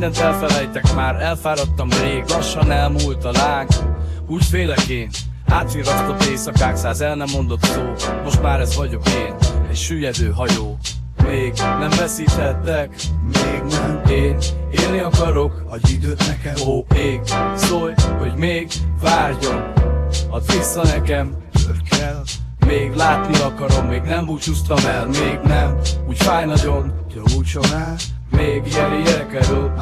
mindent elfelejtek már, elfáradtam rég, lassan elmúlt a láng. Úgy félek én, átvirasztott éjszakák, 100 el nem mondott szó. Most már ez vagyok én, egy süllyedő hajó. Még nem veszítettek, még nem. Én élni akarok, adj időt nekem. Ó, ég, szólj, hogy még várjon. Add vissza nekem, kell. Még látni akarom, még nem búcsúztam el, még nem. Úgy fáj nagyon, gyógyulson el. Még ilyen ilyekerül,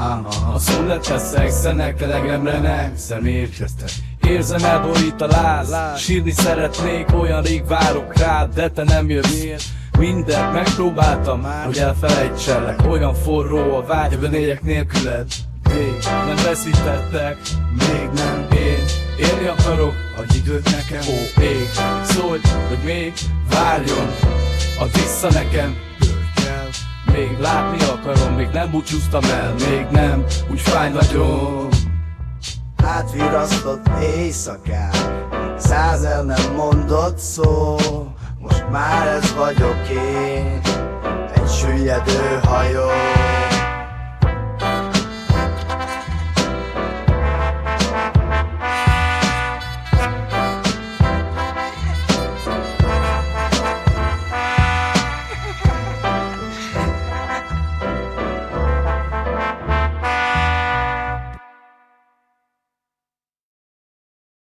a szó lett leszek, szenekelegemre nehezen érkeztek. Érzem, elborít a láz, sírni szeretnék, olyan rég várok rád, de te nem jössz. Mindent megpróbáltam már, hogy elfelejtselek. Olyan forró a vágy, hogy éljek nélküled. Még nem veszítettek, még nem. Én élni akarok, adj időt nekem. Ó, ég, szólj, hogy még várjon. Add vissza nekem, kell. Még látni akarom, még nem búcsúztam el, még nem. Úgy fáj nagyon. Átvirasztott éjszakák, 100 el nem mondott szó. Most már ez vagyok én, egy süllyedő hajó.